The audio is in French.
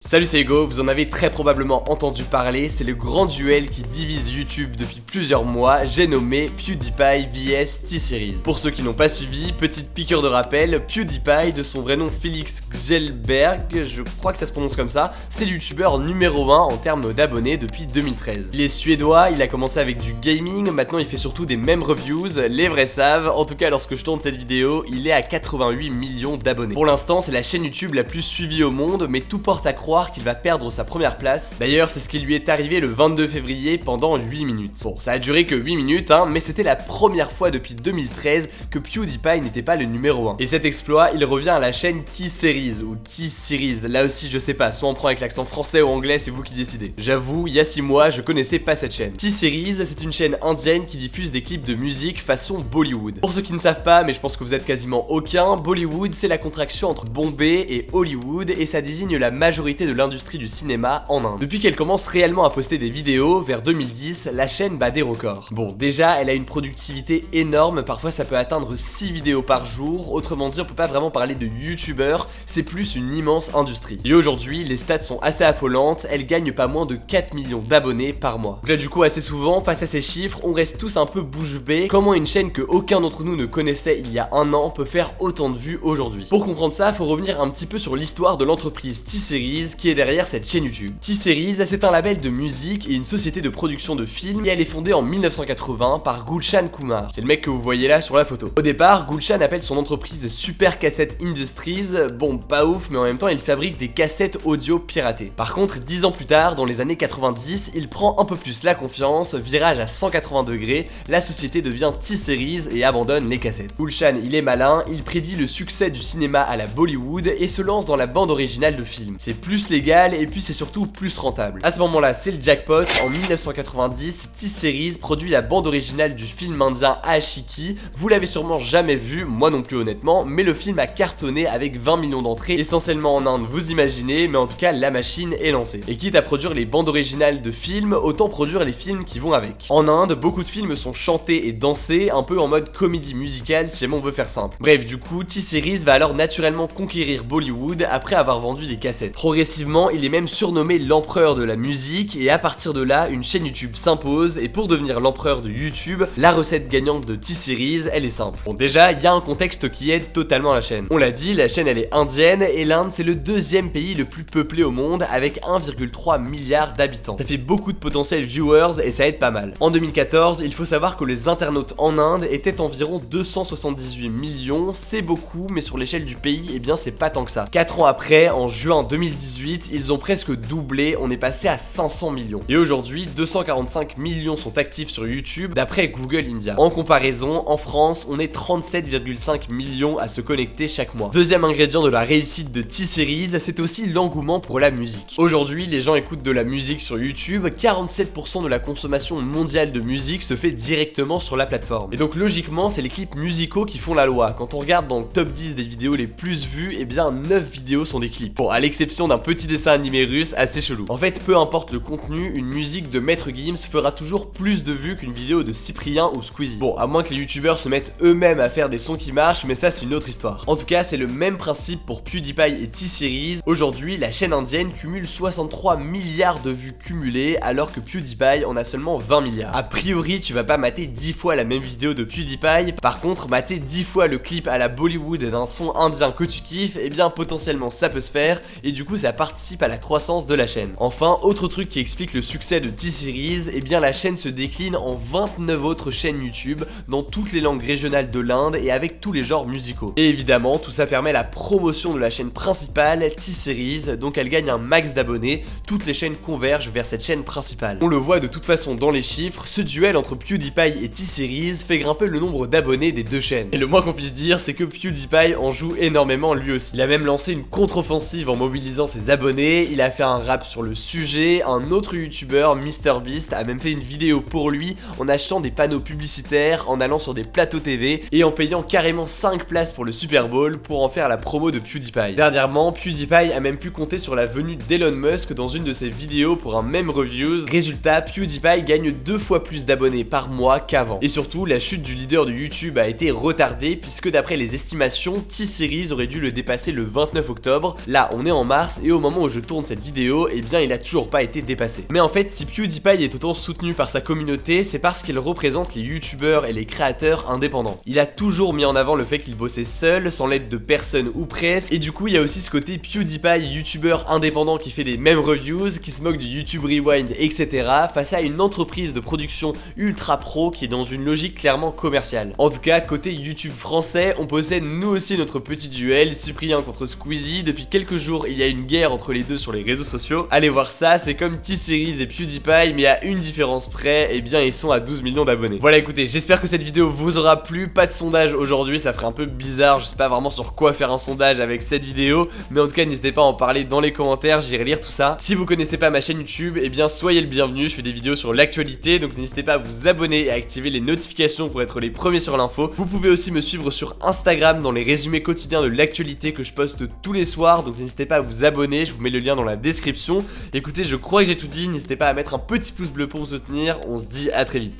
Salut, c'est Hugo, vous en avez très probablement entendu parler, c'est le grand duel qui divise YouTube depuis plusieurs mois, j'ai nommé PewDiePie vs T-Series. Pour ceux qui n'ont pas suivi, petite piqûre de rappel, PewDiePie, de son vrai nom Felix Kjellberg, je crois que ça se prononce comme ça, c'est le youtubeur numéro 1 en termes d'abonnés depuis 2013. Il est suédois, il a commencé avec du gaming, maintenant il fait surtout des mêmes reviews, les vrais savent, en tout cas lorsque je tourne cette vidéo, il est à 88 millions d'abonnés. Pour l'instant, c'est la chaîne YouTube la plus suivie au monde, mais tout porte à croire qu'il va perdre sa première place. D'ailleurs, c'est ce qui lui est arrivé le 22 février pendant 8 minutes. Bon, ça a duré que 8 minutes, mais c'était la première fois depuis 2013 que PewDiePie n'était pas le numéro 1. Et cet exploit, il revient à la chaîne T-Series ou T-Series. Là aussi, je sais pas, soit on prend avec l'accent français ou anglais, c'est vous qui décidez. J'avoue, il y a 6 mois, je connaissais pas cette chaîne. T-Series, c'est une chaîne indienne qui diffuse des clips de musique façon Bollywood. Pour ceux qui ne savent pas, mais je pense que vous êtes quasiment aucun, Bollywood, c'est la contraction entre Bombay et Hollywood, et ça désigne la majorité de l'industrie du cinéma en Inde. Depuis qu'elle commence réellement à poster des vidéos, vers 2010, la chaîne bat des records. Bon, déjà, elle a une productivité énorme, parfois ça peut atteindre 6 vidéos par jour, autrement dit, on peut pas vraiment parler de youtubeur, c'est plus une immense industrie. Et aujourd'hui, les stats sont assez affolantes, elle gagne pas moins de 4 millions d'abonnés par mois. Donc là, du coup, assez souvent, face à ces chiffres, on reste tous un peu bouche bée. Comment une chaîne que aucun d'entre nous ne connaissait il y a un an peut faire autant de vues aujourd'hui? Pour comprendre ça, faut revenir un petit peu sur l'histoire de l'entreprise T-Series qui est derrière cette chaîne YouTube. T-Series, c'est un label de musique et une société de production de films et elle est fondée en 1980 par Gulshan Kumar. C'est le mec que vous voyez là sur la photo. Au départ, Gulshan appelle son entreprise Super Cassette Industries. Bon, pas ouf, mais en même temps, il fabrique des cassettes audio piratées. Par contre, 10 ans plus tard, dans les années 90, il prend un peu plus la confiance, virage à 180 degrés, la société devient T-Series et abandonne les cassettes. Gulshan, il est malin, il prédit le succès du cinéma à la Bollywood et se lance dans la bande originale de films. C'est plus légal et puis c'est surtout plus rentable. À ce moment-là, c'est le jackpot. En 1990, T-Series produit la bande originale du film indien Ashiki. Vous l'avez sûrement jamais vu, moi non plus honnêtement, mais le film a cartonné avec 20 millions d'entrées, essentiellement en Inde, vous imaginez, mais en tout cas la machine est lancée. Et quitte à produire les bandes originales de films, autant produire les films qui vont avec. En Inde, beaucoup de films sont chantés et dansés, un peu en mode comédie musicale si jamais on veut faire simple. Bref, du coup, T-Series va alors naturellement conquérir Bollywood après avoir vendu des cassettes. Progressivement, il est même surnommé l'empereur de la musique et à partir de là, une chaîne YouTube s'impose et pour devenir l'empereur de YouTube, la recette gagnante de T-Series, elle est simple. Bon, déjà, il y a un contexte qui aide totalement la chaîne. On l'a dit, la chaîne elle est indienne et l'Inde c'est le deuxième pays le plus peuplé au monde avec 1,3 milliard d'habitants. Ça fait beaucoup de potentiels viewers et ça aide pas mal. En 2014, il faut savoir que les internautes en Inde étaient environ 278 millions, c'est beaucoup, mais sur l'échelle du pays, eh bien c'est pas tant que ça. 4 ans après, en juin 2018, ils ont presque doublé, on est passé à 500 millions. Et aujourd'hui, 245 millions sont actifs sur YouTube d'après Google India. En comparaison, en France, on est 37,5 millions à se connecter chaque mois. Deuxième ingrédient de la réussite de T-Series, c'est aussi l'engouement pour la musique. Aujourd'hui, les gens écoutent de la musique sur YouTube, 47% de la consommation mondiale de musique se fait directement sur la plateforme. Et donc logiquement, c'est les clips musicaux qui font la loi. Quand on regarde dans le top 10 des vidéos les plus vues, eh bien 9 vidéos sont des clips. Bon, à l'exception d'un petit dessin animé russe assez chelou. En fait, peu importe le contenu, une musique de Maître Gims fera toujours plus de vues qu'une vidéo de Cyprien ou Squeezie. Bon, à moins que les youtubeurs se mettent eux-mêmes à faire des sons qui marchent, mais ça c'est une autre histoire. En tout cas, c'est le même principe pour PewDiePie et T-Series. Aujourd'hui, la chaîne indienne cumule 63 milliards de vues cumulées, alors que PewDiePie en a seulement 20 milliards. A priori, tu vas pas mater 10 fois la même vidéo de PewDiePie, par contre, mater 10 fois le clip à la Bollywood d'un son indien que tu kiffes, eh bien potentiellement ça peut se faire, et du coup ça participe à la croissance de la chaîne. Enfin, autre truc qui explique le succès de T-Series, eh bien la chaîne se décline en 29 autres chaînes YouTube dans toutes les langues régionales de l'Inde et avec tous les genres musicaux. Et évidemment, tout ça permet la promotion de la chaîne principale, T-Series, donc elle gagne un max d'abonnés, toutes les chaînes convergent vers cette chaîne principale. On le voit de toute façon dans les chiffres, ce duel entre PewDiePie et T-Series fait grimper le nombre d'abonnés des deux chaînes. Et le moins qu'on puisse dire, c'est que PewDiePie en joue énormément lui aussi. Il a même lancé une contre-offensive en mobilisant ses abonnés, il a fait un rap sur le sujet, un autre youtubeur, MrBeast, a même fait une vidéo pour lui en achetant des panneaux publicitaires, en allant sur des plateaux TV et en payant carrément 5 places pour le Super Bowl pour en faire la promo de PewDiePie. Dernièrement, PewDiePie a même pu compter sur la venue d'Elon Musk dans une de ses vidéos pour un même reviews. Résultat, PewDiePie gagne 2 fois plus d'abonnés par mois qu'avant. Et surtout, la chute du leader de YouTube a été retardée puisque d'après les estimations, T-Series aurait dû le dépasser le 29 octobre. Là, on est en mars et au au moment où je tourne cette vidéo, eh bien il a toujours pas été dépassé. Mais en fait, si PewDiePie est autant soutenu par sa communauté, c'est parce qu'il représente les youtubeurs et les créateurs indépendants. Il a toujours mis en avant le fait qu'il bossait seul, sans l'aide de personne ou presque, et du coup il y a aussi ce côté PewDiePie youtubeur indépendant qui fait les mêmes reviews, qui se moque du YouTube Rewind, etc. face à une entreprise de production ultra pro qui est dans une logique clairement commerciale. En tout cas, côté YouTube français, on possède nous aussi notre petit duel, Cyprien contre Squeezie. Depuis quelques jours, il y a une guerre entre les deux sur les réseaux sociaux. Allez voir ça, c'est comme T-Series et PewDiePie, mais à une différence près, eh bien ils sont à 12 millions d'abonnés. Voilà, écoutez, j'espère que cette vidéo vous aura plu. Pas de sondage aujourd'hui, ça ferait un peu bizarre, je sais pas vraiment sur quoi faire un sondage avec cette vidéo, mais en tout cas n'hésitez pas à en parler dans les commentaires, j'irai lire tout ça. Si vous connaissez pas ma chaîne YouTube, eh bien soyez le bienvenu, je fais des vidéos sur l'actualité, donc n'hésitez pas à vous abonner et à activer les notifications pour être les premiers sur l'info. Vous pouvez aussi me suivre sur Instagram dans les résumés quotidiens de l'actualité que je poste tous les soirs, donc n'hésitez pas à vous abonner, je vous mets le lien dans la description. Écoutez, je crois que j'ai tout dit, n'hésitez pas à mettre un petit pouce bleu pour me soutenir, on se dit à très vite.